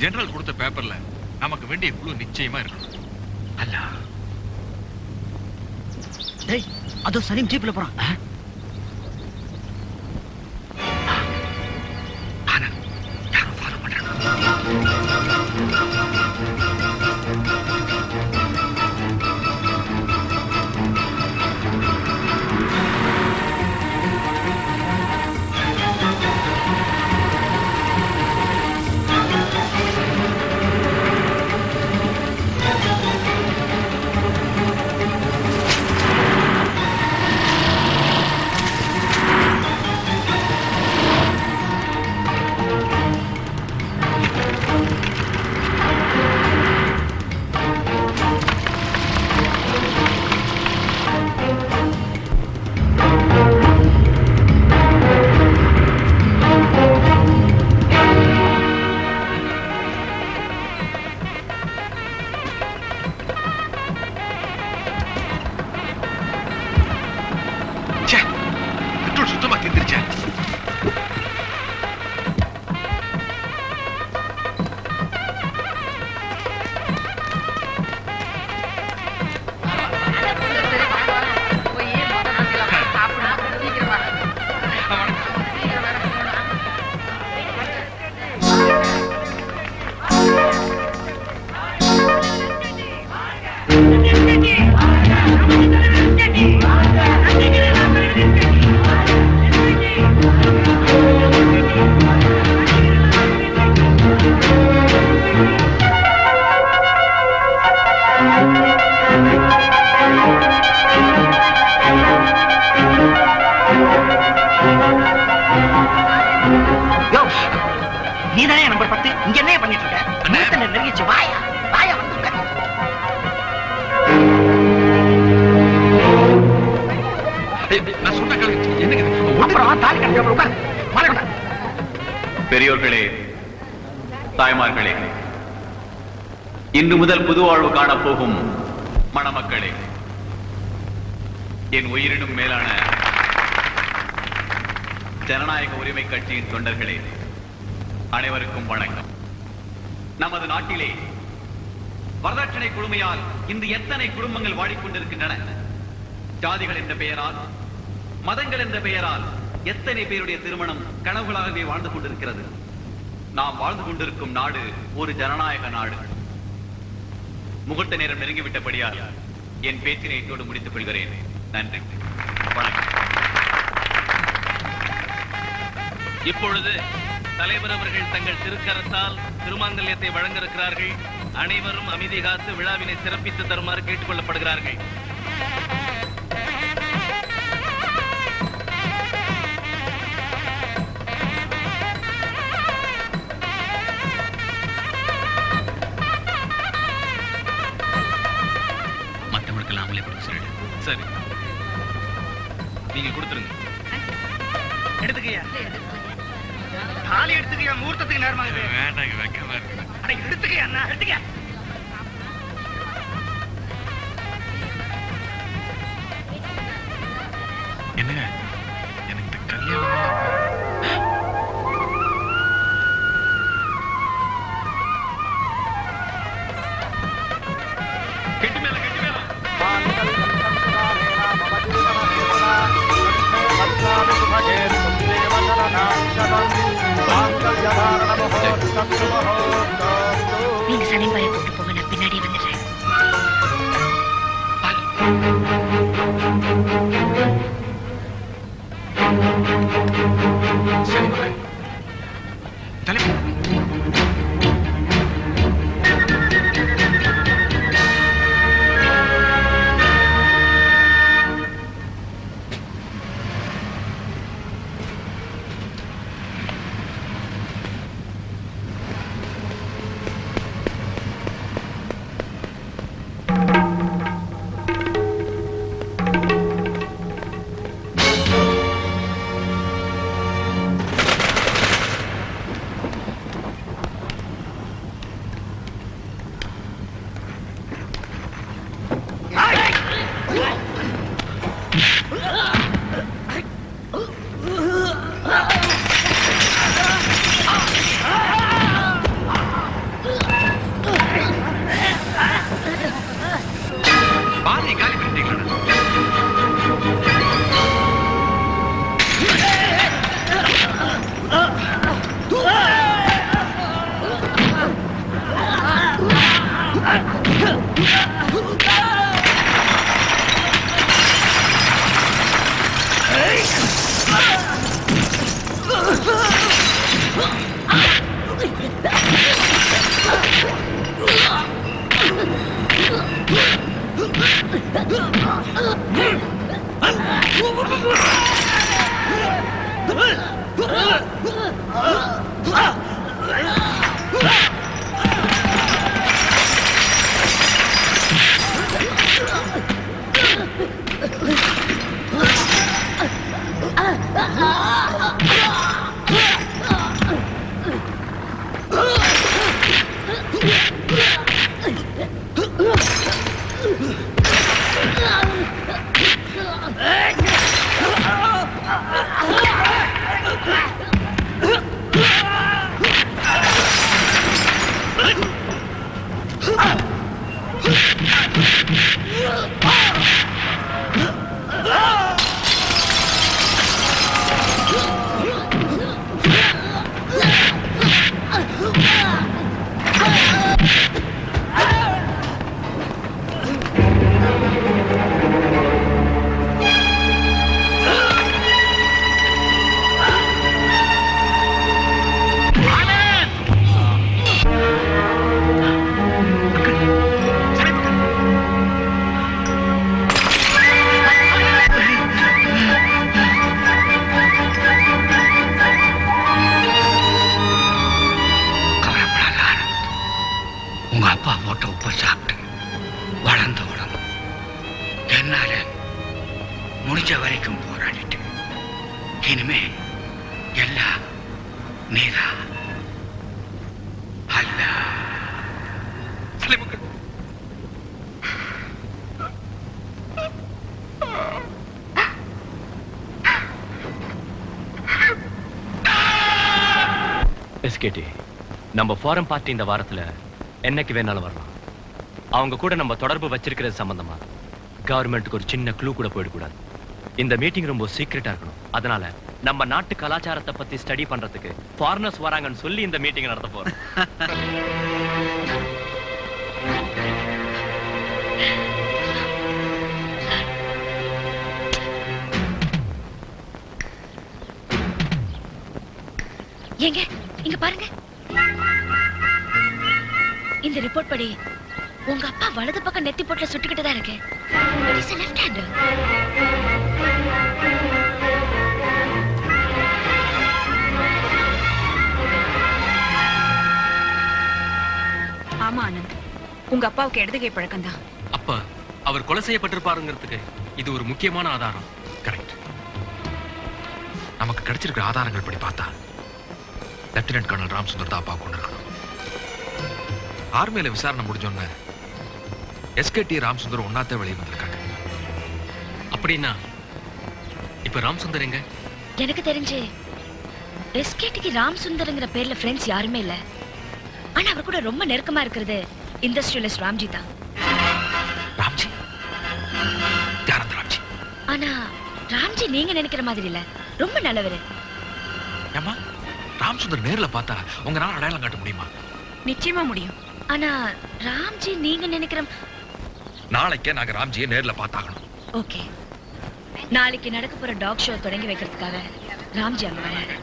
General கொடுத்த பேப்பர்ல நமக்கு வேண்டிய குழு நிச்சயமா இருக்கணும். அல்ல டேய், அதோ சலீம் ஜீப்ல போறான். யாரும் ஃபாலோ பண்றாங்க. சுத்தமா கிந்திருச்சேன். நீதானே நம்பர் 10. இங்க என்ன பண்ணிட்டு இருக்க? நெருங்கிச்சு வாயா வாயா வந்து நான் சொன்ன என்ன தாலி கட்ட பெரியோர்களே, தாய்மார்களே, இன்று முதல் புது வாழ்வு காணப்போகும் மணமக்களே, என் உயிரினும் மேலான ஜனநாயக உரிமை கட்சியின் தொண்டர்களே, அனைவருக்கும் வணக்கம். நமது நாட்டிலே வரதட்சணை கொடுமையால் இன்று எத்தனை குடும்பங்கள் வாடிக்கொண்டிருக்கின்றன. ஜாதிகள் என்ற பெயரால், மதங்கள் என்ற பெயரால் எத்தனை பேருடைய திருமணம் கனவுகளாகவே வாழ்ந்து கொண்டிருக்கிறது. நாம் வாழ்ந்து கொண்டிருக்கும் நாடு ஒரு ஜனநாயக நாடு. முகூர்த்த நேரம் நெருங்கிவிட்டபடியால் என் பேச்சினை இத்தோடு முடித்துக் கொள்கிறேன். நன்றி, வணக்கம். இப்பொழுது தலைவர் அவர்கள் தங்கள் திருக்கரத்தால் திருமாங்கல்யத்தை வழங்க இருக்கிறார்கள். அனைவரும் அமைதி காத்து விழாவினை சிறப்பித்து தருமாறு கேட்டுக் கொள்ளப்படுகிறார்கள். மற்றவர்களுக்கெல்லாம் அவங்களே கொடுக்க சொல்லு. சரி, நீங்க கொடுத்துருங்க. எடுத்துக்கையா தாலி எடுத்துக்கையா, முகூர்த்தத்துக்கு நேரமாக வேண்டாங்க, வைக்கமா இருக்கு. எடுத்துக்கையா அண்ணா, எடுத்துக்க. என்னங்க எனக்கு இந்த கல்யாணம் கெட்டி மேல கெட்டி மேல நீங்க சலீம் பாயை கூட்டு போங்க, நான் பின்னாடியே வந்துடுறேன். சரி தலைவர். உங்க அப்பா போட்ட உப்பு சாப்பிட்டு வளர்ந்த உடம்பு என்னால முடிஞ்ச வரைக்கும் போராடிட்டு இனிமே எல்லாம் நீதான் அல்ல. எஸ்கேடி, நம்ம ஃபாரம் பார்ட்டி இந்த வாரத்துல என்னைக்கு வேணாலும் வரலாம். அவங்க கூட நம்ம தொடர்பு வச்சிருக்கிறது சம்பந்தமா கவர்மெண்ட்டுக்கு ஒரு சின்ன க்ளூ கூட போயிடக்கூடாது. இந்த மீட்டிங் ரொம்ப சீக்கிரட்டா இருக்கணும். அதனால நம்ம நாட்டு கலாச்சாரத்தை பத்தி ஸ்டடி பண்றதுக்கு ஃபாரினர்ஸ் வராங்கன்னு சொல்லி இந்த மீட்டிங் நடத்த போறோம். ஏங்க இங்க பாருங்க. இந்த ரிப்போர்ட் படி உங்க அப்பா வலது பக்கம் நெத்தி போட்டுல சுட்டுக்கிட்டு தான் இருக்கு. It's left hand. ஆமா ஆனந்த், உங்க அப்பாவுக்கு இடதுகை பழக்கம் தான். அப்ப அவர் கொலை செய்யப்பட்டிருப்பாருங்கிறதுக்கு இது ஒரு முக்கியமான ஆதாரம். கரெக்ட். நமக்கு கிடைச்சிருக்கிற ஆதாரங்கள் படி பார்த்தா லெப்டினன்ட் கர்னல் ராம்சுந்தர் தான் அப்பா கொண்டு இருக்கணும். ஆர்மியில விசாரணை முடிஞ்சோன்னு எஸ்கேடி ராம்சுந்தர் ஒன்னாத்தே வெளியே வந்திருக்காங்க. அப்படின்னா இப்ப ராம்சுந்தர் எங்க? எனக்கு தெரிஞ்சு எஸ்கேடிக்கு ராம்சுந்தர்ங்கிற பேர்ல ஃப்ரெண்ட்ஸ் யாருமே இல்ல. ஆனா அவர் கூட ரொம்ப நெருக்கமா இருக்கிறது இண்டஸ்ட்ரியலிஸ்ட் ராம்ஜி தான். ராம்ஜி? யார் அந்த ராம்ஜி? ஆனா ராம்ஜி நீங்க நினைக்கிற மாதிரி இல்ல, ரொம்ப நல்லவரு. ஏம்மா, ராம்சுந்தர் நேர்ல பார்த்தா உங்களால அடையாளம் காட்ட முடியுமா? நிச்சயமா முடியும். ஆனா ராம்ஜி நீங்க நினைக்கிற நாளைக்கே நாங்க ராம்ஜியை நேர்ல பார்த்தாகணும். ஓகே. நாளைக்கு நடக்க போற டாக் ஷோ தொடங்கி வைக்கிறதுக்காக ராம்ஜி அங்க வராரு.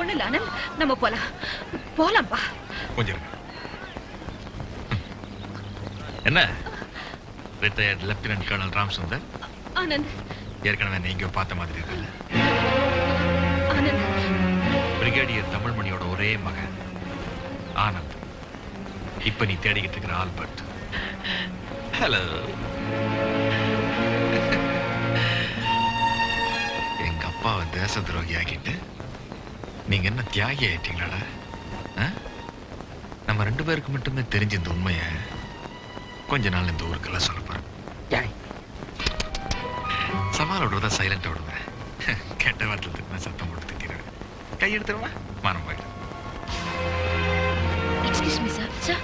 ஒண்ணு இல்ல ஆனந்த், நம்ம போலாம்பா. கொஞ்சம் என்ன retired lieutenant colonel Ramsundar? Anand, ஏற்கனவே நீங்க பார்த்த மாதிரி இருக்குல்ல. ஆனந்த், பிரிகேடியர் தமிழ்மணியோட ஒரே மகன் ஆனந்த். இப்ப நீ தேடிக்கிட்டு இருக்கிற ஆல்பர்ட். ஹலோ. எங்க அப்பாவை தேச துரோகி ஆக்கிட்டு நீங்க என்ன தியாகி ஆயிட்டீங்களாடா? நம்ம 2 பேருக்கு மட்டுமே தெரிஞ்ச இந்த உண்மைய கொஞ்ச நாள் இந்த ஊருக்கெல்லாம் சொல்ல போறேன். சவால் விடுறதா சைலண்டா விடுவேன். கெட்ட வார்த்தை திட்டினா சத்தம் போட்டு திட்டிடுவேன். கையெடுத்துருவா மானம் போயிடும். Excuse me sir. Sir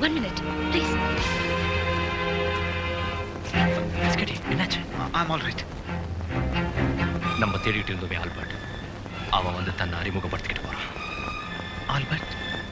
1 minute please. என்னாச்சு? I'm all right. நம்ம தேடிட்டு இருந்தோமே ஆல்பர்ட், அவன் வந்து தன்னை அறிமுகப்படுத்திக்கிட்டு போறான். ஆல்பர்ட்